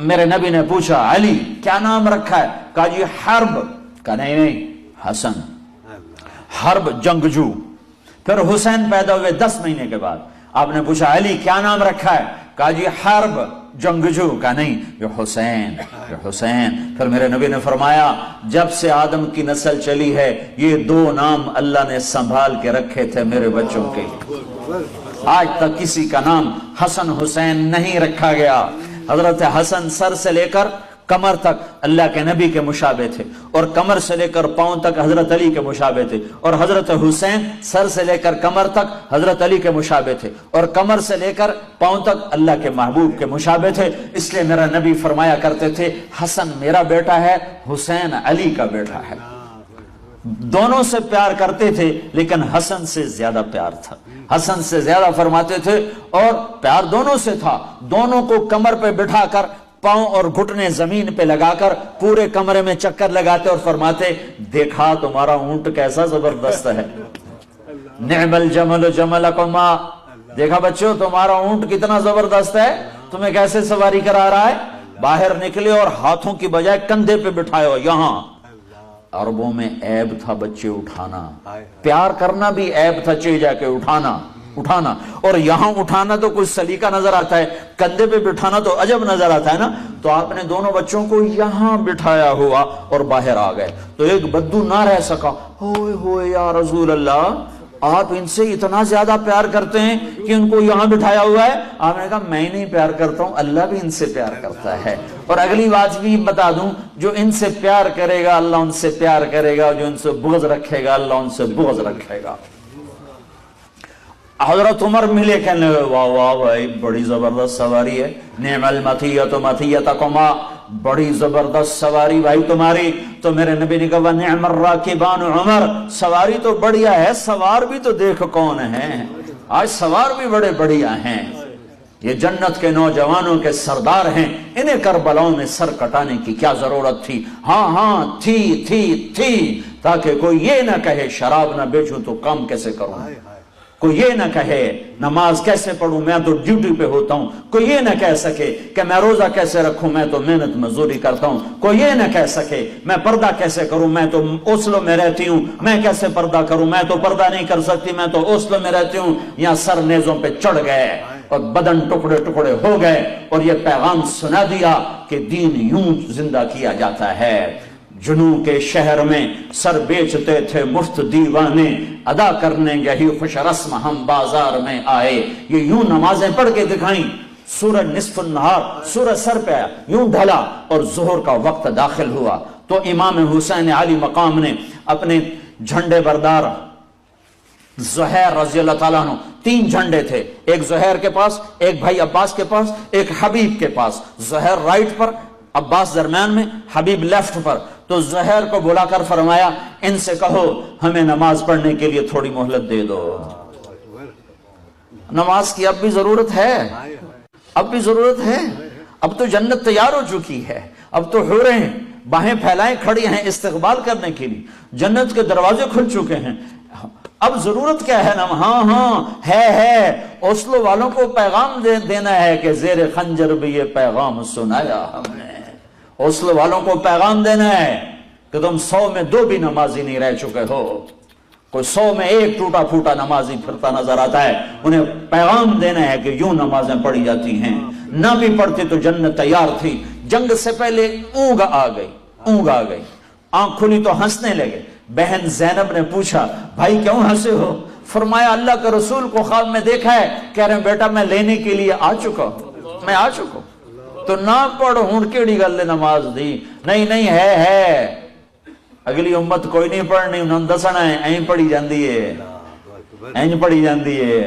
میرے نبی نے پوچھا علی کیا نام رکھا ہے؟ کہا جی حرب۔ کہا نہیں حسن، حرب جنگجو۔ پھر حسین پیدا ہوئے 10 مہینے کے بعد۔ آپ نے پوچھا علی کیا نام رکھا ہے؟ کہا جی حرب جنگجو۔ کہا نہیں یہ حسین، یہ حسین۔ پھر میرے نبی نے فرمایا جب سے آدم کی نسل چلی ہے یہ 2 نام اللہ نے سنبھال کے رکھے تھے میرے بچوں کے، آج تک کسی کا نام حسن حسین نہیں رکھا گیا۔ حضرت حسن سر سے لے کر کمر تک اللہ کے نبی کے مشابہ تھے، اور کمر سے لے کر پاؤں تک حضرت علی کے مشابہ تھے، اور حضرت حسین سر سے لے کر کمر تک حضرت علی کے مشابہ تھے، اور کمر سے لے کر پاؤں تک اللہ کے محبوب کے مشابہ تھے۔ اس لیے میرا نبی فرمایا کرتے تھے حسن میرا بیٹا ہے، حسین علی کا بیٹا ہے۔ دونوں سے پیار کرتے تھے لیکن حسن سے زیادہ پیار تھا، حسن سے زیادہ فرماتے تھے، اور پیار دونوں سے تھا۔ دونوں کو کمر پہ بٹھا کر پاؤں اور گھٹنے زمین پہ لگا کر پورے کمرے میں چکر لگاتے اور فرماتے دیکھا تمہارا اونٹ کیسا زبردست ہے، نعم الجمل جملکما، دیکھا بچوں تمہارا اونٹ کتنا زبردست ہے، تمہیں کیسے سواری کرا رہا ہے۔ باہر نکلے اور ہاتھوں کی بجائے کندھے پہ بٹھائے ہو۔ یہاں عربوں میں عیب تھا بچے اٹھانا، پیار کرنا بھی عیب تھا، چہ جا کے اٹھانا، اور یہاں اٹھانا تو کچھ سلیقہ نظر آتا ہے، کندھے پہ بٹھانا تو عجب نظر آتا ہے نا۔ تو آپ نے دونوں بچوں کو یہاں بٹھایا ہوا اور باہر آ گئے، تو ایک بدو نہ رہ سکا، ہوئے ہوئے یا رسول اللہ آپ ان سے اتنا زیادہ پیار کرتے ہیں کہ ان کو یہاں بٹھایا ہوا ہے۔ آپ نے کہا میں نہیں پیار کرتا ہوں، اللہ بھی ان سے پیار کرتا ہے۔ اور اگلی بات بھی بتا دوں، جو ان سے پیار کرے گا اللہ ان سے پیار کرے گا، جو ان سے بغض رکھے گا اللہ ان سے بغض رکھے گا۔ حضرت عمر ملے کہنے لگے واہ واہ بھائی بڑی زبردست سواری ہے، نعم المطیۃ مطیۃکما، بڑی زبردست سواری بھائی تمہاری۔ تو میرے نبی نے کہا نعم الراکبان عمر، سواری تو بڑھیا ہے، سوار بھی تو دیکھ کون ہیں، آج سوار بھی بڑے بڑھیا ہیں، یہ جنت کے نوجوانوں کے سردار ہیں، انہیں کربلاؤں میں سر کٹانے کی کیا ضرورت تھی؟ ہاں تھی، تاکہ کوئی یہ نہ کہے شراب نہ بیچوں تو کام کیسے کروں، کوئی یہ نہ کہے نماز کیسے پڑھوں میں تو ڈیوٹی پہ ہوتا ہوں، کوئی یہ نہ کہہ سکے کہ میں روزہ کیسے رکھوں میں تو محنت مزدوری کرتا ہوں، کوئی یہ نہ کہہ سکے میں پردہ کیسے کروں میں تو اوسلو میں رہتی ہوں، میں کیسے پردہ کروں میں تو پردہ نہیں کر سکتی میں تو اوسلو میں رہتی ہوں۔ یہاں سر نیزوں پہ چڑھ گئے اور بدن ٹکڑے ٹکڑے ہو گئے، اور یہ پیغام سنا دیا کہ دین یوں زندہ کیا جاتا ہے۔ جنوں کے شہر میں سر بیچتے تھے مفت دیوانے، ادا کرنے گہی خوش رسم ہم بازار میں آئے۔ یہ یوں نمازیں پڑھ کے دکھائیں، سورج نصف النہار سورج سر پہ آیا، یوں ڈھلا اور ظہر کا وقت داخل ہوا، تو امام حسین علی مقام نے اپنے جھنڈے بردار زہیر رضی اللہ تعالیٰ عنہ، 3 جھنڈے تھے، ایک زہیر کے پاس، ایک بھائی عباس کے پاس، ایک حبیب کے پاس، زہیر رائٹ پر، عباس درمیان میں، حبیب لیفٹ پر۔ تو زہیر کو بلا کر فرمایا ان سے کہو ہمیں نماز پڑھنے کے لیے تھوڑی مہلت دے دو، نماز کی اب بھی ضرورت ہے، اب بھی ضرورت ہے، اب تو جنت تیار ہو چکی ہے، اب تو حوریں باہیں پھیلائیں کھڑی ہیں استقبال کرنے کے لیے، جنت کے دروازے کھل چکے ہیں، اب ضرورت کیا ہے؟ ہاں ہے اوسلو والوں کو پیغام دینا ہے کہ زیر خنجر بھی یہ پیغام سنایا ہم نے، اوسلو والوں کو پیغام دینا ہے کہ تم 100 میں 2 بھی نمازی نہیں رہ چکے ہو، کوئی 100 میں 1 ٹوٹا پھوٹا نمازی پھرتا نظر آتا ہے، انہیں پیغام دینا ہے کہ یوں نمازیں پڑھی جاتی ہیں، نہ بھی پڑھتی تو جنت تیار تھی۔ جنگ سے پہلے اونگ آ گئی، آنکھ کھلی تو ہنسنے لگے۔ بہن زینب نے پوچھا بھائی کیوں ہنسے ہو؟ فرمایا اللہ کے رسول کو خواب میں دیکھا ہے، کہہ رہے ہیں بیٹا میں لینے کے لیے آ چکا ہوں، تو نہ پڑھ ہوں کیڑی گل نماز دی، نہیں ہے اگلی امت کوئی نہیں پڑھنی، انہوں نے دسنا ہے این پڑھی جاندی ہے،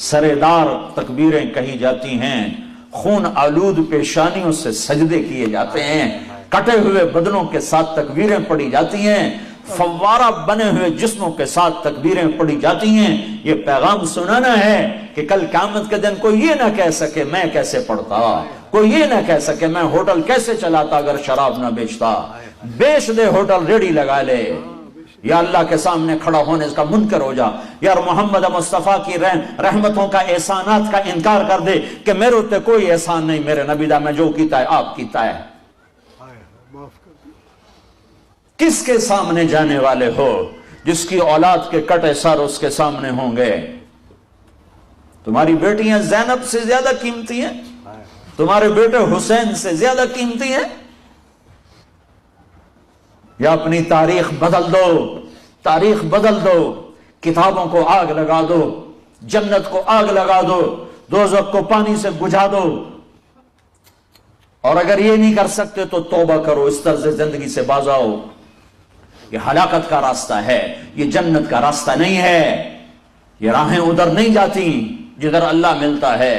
سرےدار تکبیریں کہی جاتی ہیں، خون آلود پیشانیوں سے سجدے کیے جاتے ہیں، کٹے ہوئے بدنوں کے ساتھ تکبیریں پڑھی جاتی ہیں، فوارہ بنے ہوئے جسموں کے ساتھ تکبیریں پڑھی جاتی ہیں۔ یہ پیغام سنانا ہے کہ کل قیامت کے دن کوئی یہ نہ کہہ سکے میں کیسے پڑھتا، کوئی یہ نہ کہہ سکے میں ہوٹل کیسے چلاتا اگر شراب نہ بیچتا، بیچ دے ہوٹل ریڑی لگا لے، یا اللہ کے سامنے کھڑا ہونے اس کا منکر ہو جا، یا محمد مصطفیٰ کی رحمتوں کا احسانات کا انکار کر دے کہ میرے اتنے کوئی احسان نہیں، میرے نبی دا میں جو کیتا ہے آپ کیتا ہے۔ کس کے سامنے جانے والے ہو؟ جس کی اولاد کے کٹے سر اس کے سامنے ہوں گے۔ تمہاری بیٹیاں زینب سے زیادہ قیمتی ہیں، تمہارے بیٹے حسین سے زیادہ قیمتی ہیں، یا اپنی تاریخ بدل دو، کتابوں کو آگ لگا دو، جنت کو آگ لگا دو، دوزخ کو پانی سے بجھا دو، اور اگر یہ نہیں کر سکتے تو توبہ کرو، اس طرز زندگی سے باز آؤ۔ یہ ہلاکت کا راستہ ہے، یہ جنت کا راستہ نہیں ہے، یہ راہیں ادھر نہیں جاتی جدھر اللہ ملتا ہے۔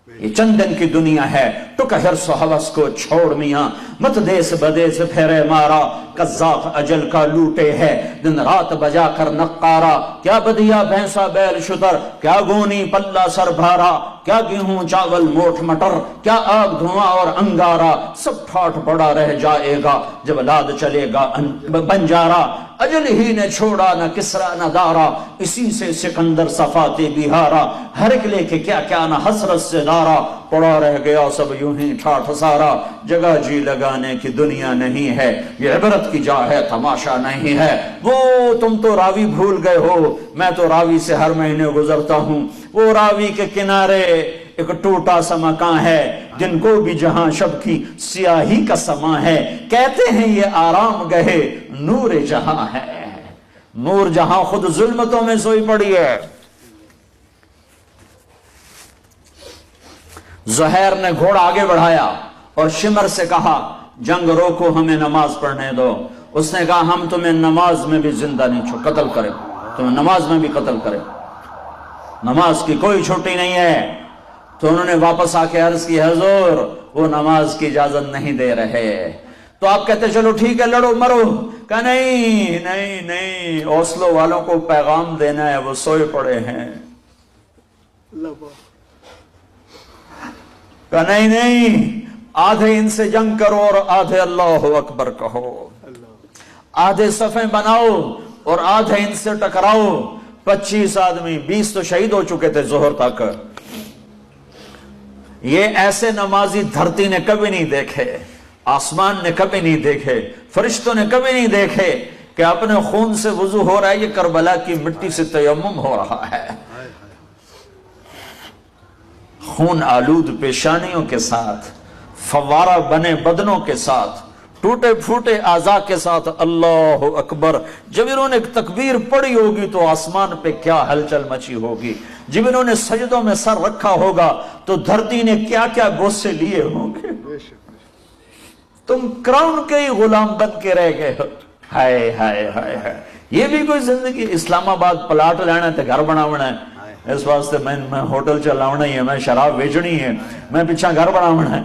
یہ چند دن کی دنیا ہے، ٹک حرص و حوث کو چھوڑ میاں، مت دیس بدیس پھیرے مارا، قذاق اجل کا لوٹے ہے دن رات بجا کر نقارا۔ کیا بدیا بھینسا بیل شتر، کیا گونی پلہ سر بھارا، کیا گیہوں چاول موٹ مٹر، کیا آگ دھواں اور انگارا، سب ٹھاٹ پڑا رہ جائے گا جب لاد چلے گا بنجارا۔ اجل ہی نے چھوڑا نہ کسرا نہ دارا، اسی سے سکندر صفات بہارا۔ ہر ایک لے کے کیا کیا نہ حسرت سے دارا، پڑا رہ گیا سب یوں ہی ٹھاٹھ سارا۔ جگہ جی لگانے کی دنیا نہیں ہے، یہ عبرت کی جا ہے تماشا نہیں ہے۔ وہ تم تو راوی بھول گئے ہو، میں تو راوی سے ہر مہینے گزرتا ہوں۔ وہ راوی کے کنارے ایک ٹوٹا سا مکان ہے، جن کو بھی جہاں شب کی سیاہی کا سما ہے، کہتے ہیں یہ آرام گہے نور جہاں ہے۔ نور جہاں خود ظلمتوں میں سوئی پڑی ہے۔ زہیر نے گھوڑا آگے بڑھایا اور شمر سے کہا جنگ روکو، ہمیں نماز پڑھنے دو۔ اس نے کہا ہم تمہیں نماز میں بھی زندہ نہیں چھوڑ، قتل کریں، تمہیں نماز میں بھی قتل کریں، نماز کی کوئی چھٹی نہیں ہے۔ تو انہوں نے واپس آ کے عرض کی حضور وہ نماز کی اجازت نہیں دے رہے۔ تو آپ کہتے چلو ٹھیک ہے لڑو مرو، کہا نہیں نہیں نہیں، اوسلو والوں کو پیغام دینا ہے، وہ سوئے پڑے ہیں۔ کہا نہیں نہیں، آدھے ان سے جنگ کرو اور آدھے اللہ اکبر کہو، آدھے صفیں بناؤ اور آدھے ان سے ٹکراؤ۔ 25 آدمی، 20 تو شہید ہو چکے تھے ظہر تک۔ یہ ایسے نمازی دھرتی نے کبھی نہیں دیکھے، آسمان نے کبھی نہیں دیکھے، فرشتوں نے کبھی نہیں دیکھے کہ اپنے خون سے وضو ہو رہا ہے، یہ کربلا کی مٹی سے تیمم ہو رہا ہے۔ خون آلود پیشانیوں کے ساتھ، فوارہ بنے بدنوں کے ساتھ، ٹوٹے پھوٹے اعضاء کے ساتھ، اللہ اکبر۔ جب انہوں نے تکبیر پڑھی ہوگی تو آسمان پہ کیا ہلچل مچی ہوگی، جب انہوں نے سجدوں میں سر رکھا ہوگا تو دھرتی نے کیا کیا بوسے لیے ہوں گے۔ تم کراؤن کے ہی غلام بن کے رہ گئے ہو۔ ہائے ہائے ہائے ہائے، یہ بھی کوئی زندگی؟ اسلام آباد پلاٹ لینا ہے، گھر بناونا ہے، اس واسطے میں ہوٹل چلاونا ہی ہے، میں شراب بیچنی ہے، میں پیچھا گھر بناونا ہے۔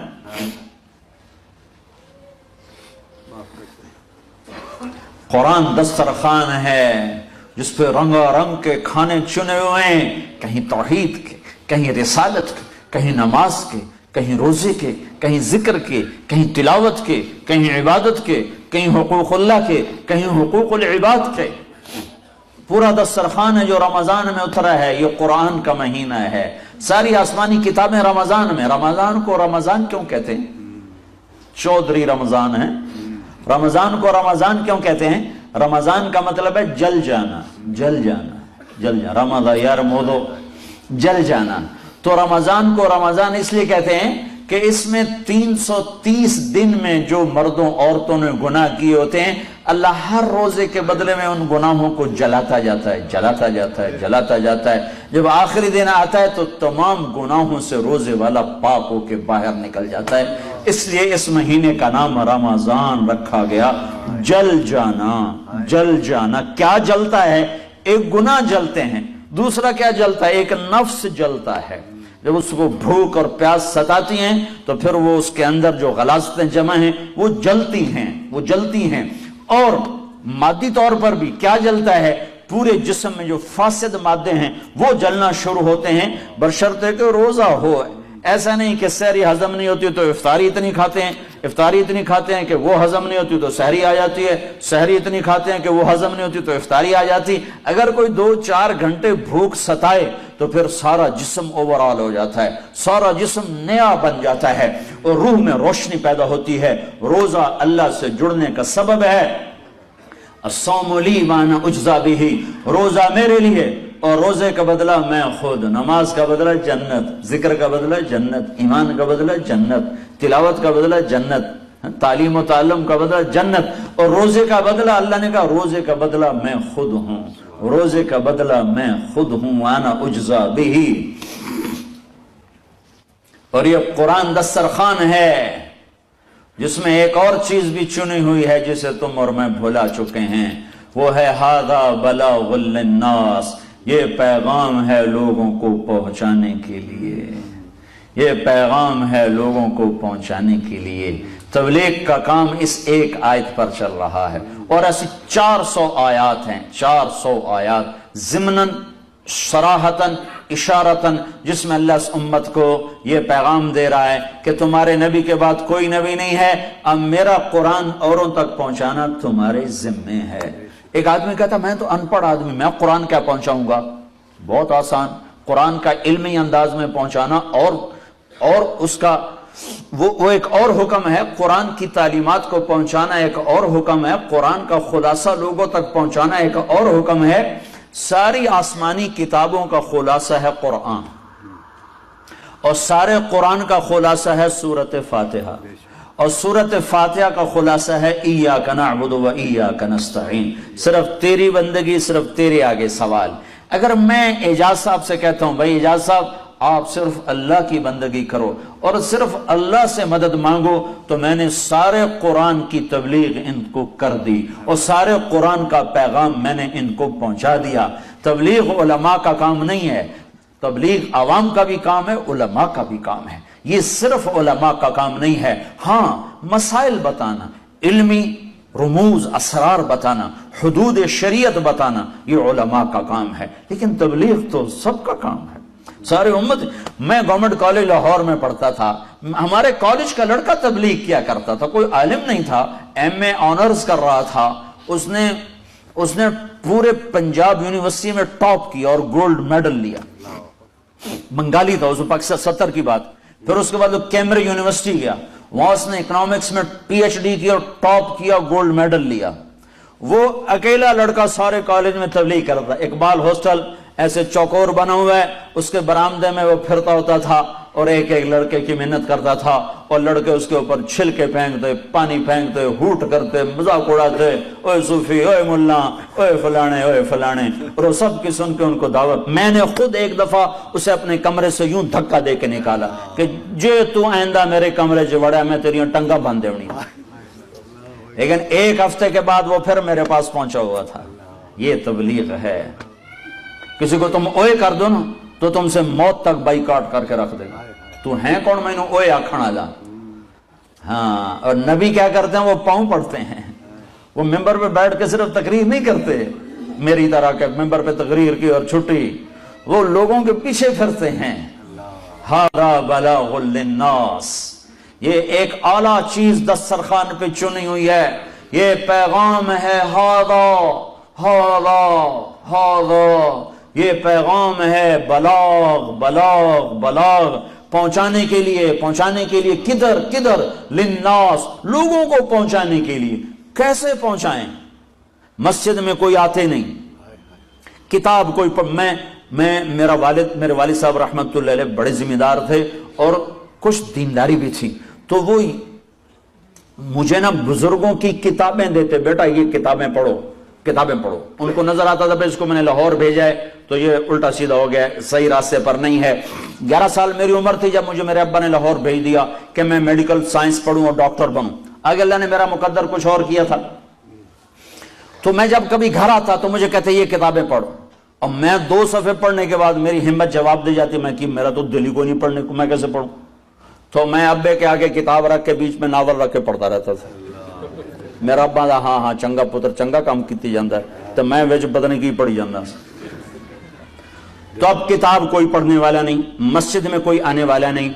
قرآن دسترخوان ہے جس پہ رنگا رنگ کے کھانے چنے ہوئے ہیں، کہیں توحید کے، کہیں رسالت کے، کہیں نماز کے، کہیں روزے کے، کہیں ذکر کے، کہیں تلاوت کے، کہیں عبادت کے، کہیں حقوق اللہ کے، کہیں حقوق العباد کے۔ پورا دسترخوان ہے جو رمضان میں اترا ہے، یہ قرآن کا مہینہ ہے۔ ساری آسمانی کتابیں رمضان میں۔ رمضان کو رمضان کیوں کہتے ہیں؟ چودھری رمضان ہے۔ رمضان کو رمضان کیوں کہتے ہیں؟ رمضان کا مطلب ہے جل جانا، جل جانا، جل جانا، رمضان یار مودو، جل جانا۔ تو رمضان کو رمضان اس لیے کہتے ہیں کہ اس میں 330 دن میں جو مردوں عورتوں نے گناہ کیے ہوتے ہیں، اللہ ہر روزے کے بدلے میں ان گناہوں کو جلاتا جاتا ہے، جلاتا جاتا ہے، جلاتا جاتا ہے۔ جب آخری دن آتا ہے تو تمام گناہوں سے روزے والا پاک ہو کے باہر نکل جاتا ہے۔ اس لیے اس مہینے کا نام رمضان رکھا گیا۔ جل جانا، جل جانا۔ کیا جلتا ہے؟ ایک گناہ جلتے ہیں، دوسرا کیا جلتا ہے؟ ایک نفس جلتا ہے۔ جب اس کو بھوک اور پیاس ستاتی ہیں تو پھر وہ اس کے اندر جو غلاظتیں جمع ہیں وہ جلتی ہیں، وہ جلتی ہیں۔ اور مادی طور پر بھی کیا جلتا ہے؟ پورے جسم میں جو فاسد مادے ہیں وہ جلنا شروع ہوتے ہیں، بشرطے کہ روزہ ہو۔ ایسا نہیں کہ سحری ہضم نہیں ہوتی تو افطاری اتنی کھاتے ہیں، افطاری اتنی کھاتے ہیں کہ وہ ہضم نہیں ہوتی تو سحری آ جاتی ہے، سحری اتنی کھاتے ہیں کہ وہ ہضم نہیں ہوتی تو افطاری آ جاتی۔ اگر کوئی 2-4 گھنٹے بھوک ستائے تو پھر سارا جسم اوورال ہو جاتا ہے، سارا جسم نیا بن جاتا ہے اور روح میں روشنی پیدا ہوتی ہے۔ روزہ اللہ سے جڑنے کا سبب ہے۔ الصوم لی وانا اجزا بہ، روزہ میرے لیے اور روزے کا بدلہ میں خود، نماز کا بدلہ جنت، ذکر کا بدلہ جنت، ایمان کا بدلہ جنت، تلاوت کا بدلہ جنت، تعلیم و تعلم کا بدلہ جنت، اور روزے کا بدلہ اللہ نے کہا روزے کا بدلہ میں خود ہوں، روزے کا بدلہ میں خود ہوں، وانا اجزا بہ۔ اور یہ قرآن دسترخوان ہے جس میں ایک اور چیز بھی چنی ہوئی ہے جسے تم اور میں بھلا چکے ہیں، وہ ہے ھذا بلاغ للناس، یہ پیغام ہے لوگوں کو پہنچانے کے لیے، یہ پیغام ہے لوگوں کو پہنچانے کے لیے۔ تبلیغ کا کام اس ایک آیت پر چل رہا ہے، اور ایسی 400 آیات ہیں، 400 آیات ضمناً صراحتاً اشارتاً، جس میں اللہ اس امت کو یہ پیغام دے رہا ہے کہ تمہارے نبی کے بعد کوئی نبی نہیں ہے، اب میرا قرآن اوروں تک پہنچانا تمہارے ذمے ہے۔ ایک آدمی کہتا میں تو ان پڑھ آدمی، میں قرآن کیا پہنچاؤں گا؟ بہت آسان، قرآن کا علمی انداز میں پہنچانا اور اس کا وہ ایک اور حکم ہے، قرآن کی تعلیمات کو پہنچانا ایک اور حکم ہے، قرآن کا خلاصہ لوگوں تک پہنچانا ایک اور حکم ہے۔ ساری آسمانی کتابوں کا خلاصہ ہے قرآن، اور سارے قرآن کا خلاصہ ہے سورۃ فاتحہ، اور سورۃ فاتحہ کا خلاصہ ہے ایاک نعبد و ایاک نستعین، صرف تیری بندگی، صرف تیرے آگے سوال۔ اگر میں اعجاز صاحب سے کہتا ہوں بھائی اعجاز صاحب آپ صرف اللہ کی بندگی کرو اور صرف اللہ سے مدد مانگو، تو میں نے سارے قرآن کی تبلیغ ان کو کر دی، اور سارے قرآن کا پیغام میں نے ان کو پہنچا دیا۔ تبلیغ علماء کا کام نہیں ہے، تبلیغ عوام کا بھی کام ہے، علماء کا بھی کام ہے، یہ صرف علماء کا کام نہیں ہے۔ ہاں، مسائل بتانا، علمی رموز اسرار بتانا، حدود شریعت بتانا، یہ علماء کا کام ہے، لیکن تبلیغ تو سب کا کام ہے، سارے امت۔ میں گورنمنٹ کالج لاہور میں پڑھتا تھا، ہمارے کالج کا لڑکا تبلیغ کیا کرتا تھا، کوئی عالم نہیں تھا، ایم اے آنرز کر رہا تھا، اس نے پورے پنجاب یونیورسٹی میں ٹاپ کیا اور گولڈ میڈل لیا، بنگالی تھا، اس میں پاکستان 70 کی بات۔ پھر اس کے بعد وہ کیمبرج یونیورسٹی گیا، وہاں اس نے اکنامکس میں پی ایچ ڈی کیا اور ٹاپ کیا، گولڈ میڈل لیا۔ وہ اکیلا لڑکا سارے کالج میں تبلیغ کرتا۔ اقبال ہاسٹل ایسے چوکور بنا ہوا ہے، اس کے برآمدے میں وہ پھرتا ہوتا تھا اور ایک ایک لڑکے کی محنت کرتا تھا، اور لڑکے اس کے اوپر چھلکے پھینکتے، پانی پھینکتے، ہوٹ کرتے، مذاق اڑاتے، اوے صوفی، اوے ملا، اوے فلانے، اوے فلانے، اور وہ سب کی سن کے ان کو دعوت۔ میں نے خود ایک دفعہ اسے اپنے کمرے سے یوں دھکا دے کے نکالا کہ جے تو آئندہ میرے کمرے سے وڑا میں تیری ٹنگا باندھ دیونی۔ لیکن ایک ہفتے کے بعد وہ پھر میرے پاس پہنچا ہوا تھا۔ یہ تبلیغ ہے۔ کسی کو تم اوئے کر دو نا تو تم سے موت تک بائیکاٹ کر کے رکھ دے گا، تو ہیں کون میں نے اوئے آکھن آلا۔ ہاں، اور نبی کیا کرتے ہیں؟ وہ پاؤں پڑتے ہیں، وہ ممبر پہ بیٹھ کے صرف تقریر نہیں کرتے میری طرح کے ممبر پہ تقریر کی اور چھٹی، وہ لوگوں کے پیچھے پھرتے ہیں۔ ھذا بلاغ للناس، یہ ایک اعلیٰ چیز دسترخوان پہ چنی ہوئی ہے، یہ پیغام ہے۔ ھذا ھذا ھذا، یہ پیغام ہے، بلاغ بلاغ بلاغ، پہنچانے کے لیے کدھر للناس، لوگوں کو پہنچانے کے لیے۔ کیسے پہنچائیں؟ مسجد میں کوئی آتے نہیں، کتاب کوئی میرے والد صاحب رحمت اللہ علیہ بڑے ذمہ دار تھے اور کچھ دینداری بھی تھی، تو وہ مجھے نا بزرگوں کی کتابیں دیتے، بیٹا یہ کتابیں پڑھو۔ ان کو نظر آتا تھا اس کو میں نے لاہور بھیجا ہے تو یہ الٹا سیدھا ہو گیا ہے، صحیح راستے پر نہیں ہے۔ 11 سال میری عمر تھی جب مجھے میرے ابا نے لاہور بھیج دیا کہ میں میڈیکل سائنس پڑھوں اور ڈاکٹر بنوں۔ آگے اللہ نے میرا مقدر کچھ اور کیا تھا، تو میں جب کبھی گھر آتا تو مجھے کہتے یہ کتابیں پڑھو، اور میں 2 صفحے پڑھنے کے بعد میری ہمت جواب دے جاتی، میں کہ میرا تو دل ہی کو نہیں پڑھنے کو، میں کیسے پڑھوں؟ تو میں ابے کے آگے کتاب رکھ کے بیچ میں ناول رکھ کے پڑھتا رہتا تھا۔ میرا ابا دا ہاں چنگا پتر چنگا کام کیتی جاندہ ہے، تو میں ویچ پتہ نہیں کی پڑھی جاندہ۔ تو اب کتاب کوئی پڑھنے والا نہیں، مسجد میں کوئی آنے والا نہیں۔